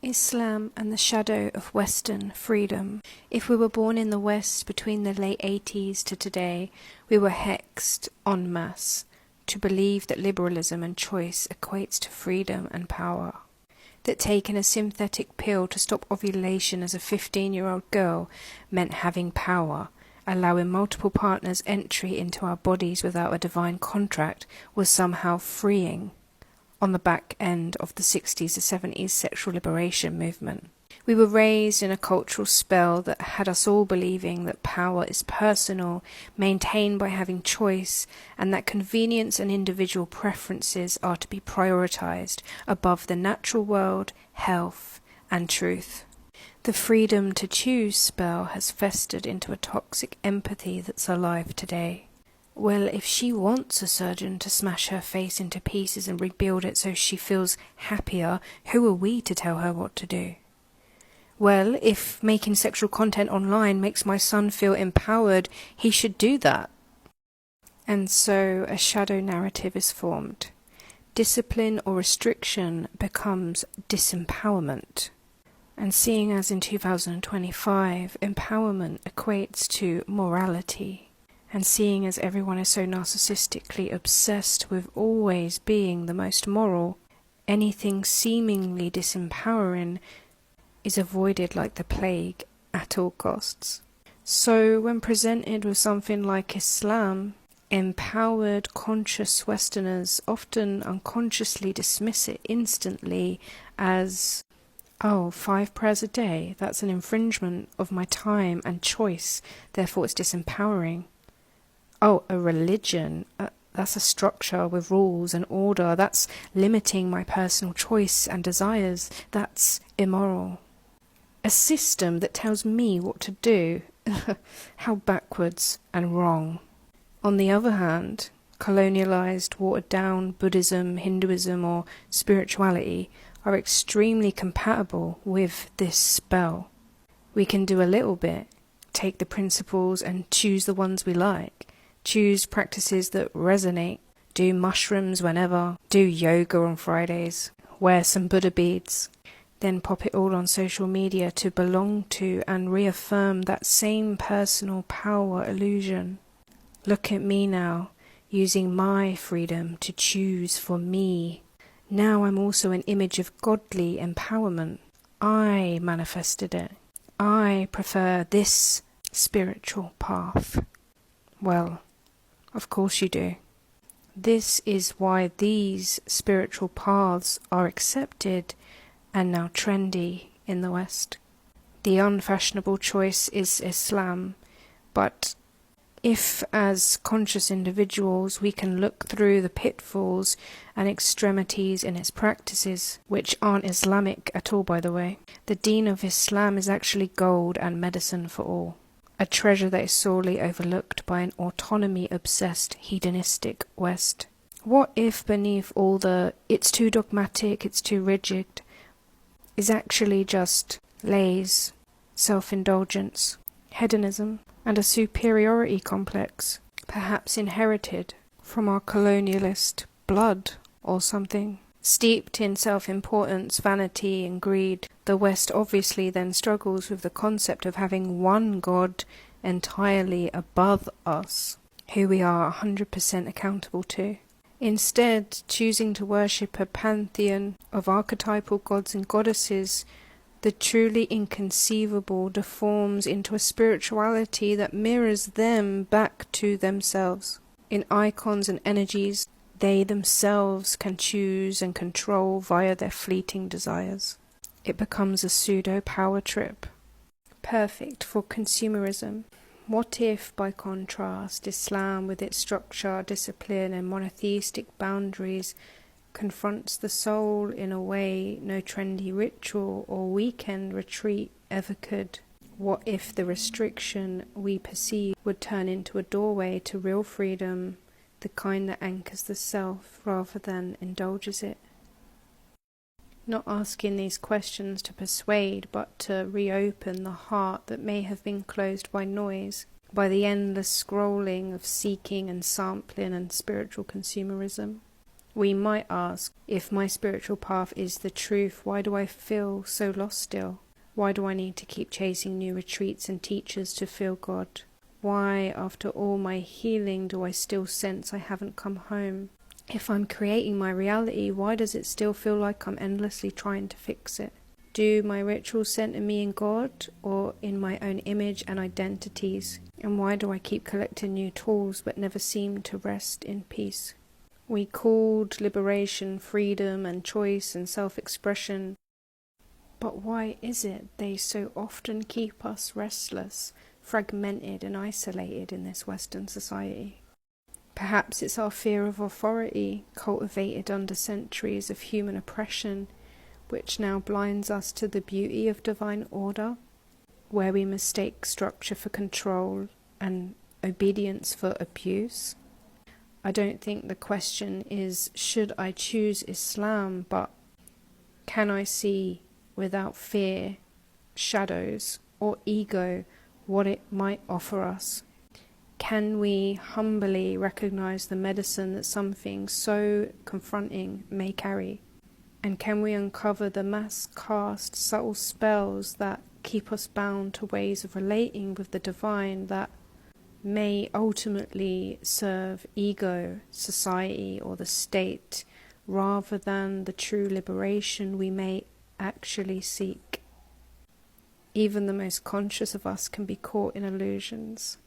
Islam and the shadow of Western freedom. If we were born in the West between the late 80s to today, we were hexed en masse to believe that liberalism and choice equates to freedom and power. That taking a synthetic pill to stop ovulation as a 15-year-old girl meant having power, allowing multiple partners entry into our bodies without a divine contract was somehow freeing. On the back end of the 60s to 70s sexual liberation movement. We were raised in a cultural spell that had us all believing that power is personal, maintained by having choice, and that convenience and individual preferences are to be prioritized above the natural world, health, and truth. The freedom to choose spell has festered into a toxic empathy that's alive today. Well, if she wants a surgeon to smash her face into pieces and rebuild it so she feels happier, who are we to tell her what to do? Well, if making sexual content online makes my son feel empowered, he should do that. And so a shadow narrative is formed. Discipline or restriction becomes disempowerment. And seeing as in 2025, empowerment equates to morality. And seeing as everyone is so narcissistically obsessed with always being the most moral, anything seemingly disempowering is avoided like the plague at all costs. So when presented with something like Islam, empowered, conscious Westerners often unconsciously dismiss it instantly as, oh, 5 prayers a day, that's an infringement of my time and choice, therefore it's disempowering. Oh, a religion, that's a structure with rules and order, that's limiting my personal choice and desires, that's immoral. A system that tells me what to do, how backwards and wrong. On the other hand, colonialized, watered down Buddhism, Hinduism or spirituality are extremely compatible with this spell. We can do a little bit, take the principles and choose the ones we like. Choose practices that resonate, do mushrooms whenever, do yoga on Fridays, wear some Buddha beads, then pop it all on social media to belong to and reaffirm that same personal power illusion. Look at me now, using my freedom to choose for me. Now I'm also an image of godly empowerment. I manifested it. I prefer this spiritual path. Well, of course you do. This is why these spiritual paths are accepted and now trendy in the West. The unfashionable choice is Islam, but if as conscious individuals we can look through the pitfalls and extremities in its practices, which aren't Islamic at all by the way, the deen of Islam is actually gold and medicine for all. A treasure that is sorely overlooked by an autonomy-obsessed, hedonistic West. What if beneath all the "it's too dogmatic, it's too rigid" is actually just lays, self-indulgence, hedonism, and a superiority complex, perhaps inherited from our colonialist blood or something? Steeped in self-importance, vanity and greed, the West obviously then struggles with the concept of having one God entirely above us, who we are 100% accountable to. Instead, choosing to worship a pantheon of archetypal gods and goddesses, the truly inconceivable deforms into a spirituality that mirrors them back to themselves. In icons and energies, they themselves can choose and control via their fleeting desires. It becomes a pseudo-power trip, perfect for consumerism. What if, by contrast, Islam with its structure, discipline and monotheistic boundaries confronts the soul in a way no trendy ritual or weekend retreat ever could? What if the restriction we perceive would turn into a doorway to real freedom, the kind that anchors the self rather than indulges it? Not asking these questions to persuade, but to reopen the heart that may have been closed by noise, by the endless scrolling of seeking and sampling and spiritual consumerism. We might ask, if my spiritual path is the truth, why do I feel so lost still? Why do I need to keep chasing new retreats and teachers to feel God? Why, after all my healing, do I still sense I haven't come home? If I'm creating my reality, why does it still feel like I'm endlessly trying to fix it? Do my rituals center me in God or in my own image and identities? And why do I keep collecting new tools but never seem to rest in peace? We called liberation, freedom and choice and self-expression. But why is it they so often keep us restless, fragmented and isolated in this Western society? Perhaps it's our fear of authority, cultivated under centuries of human oppression, which now blinds us to the beauty of divine order, where we mistake structure for control and obedience for abuse. I don't think the question is, should I choose Islam, but can I see without fear, shadows or ego, what it might offer us? Can we humbly recognize the medicine that something so confronting may carry? And can we uncover the mass-cast subtle spells that keep us bound to ways of relating with the divine that may ultimately serve ego, society, or the state, rather than the true liberation we may actually seek? Even the most conscious of us can be caught in illusions.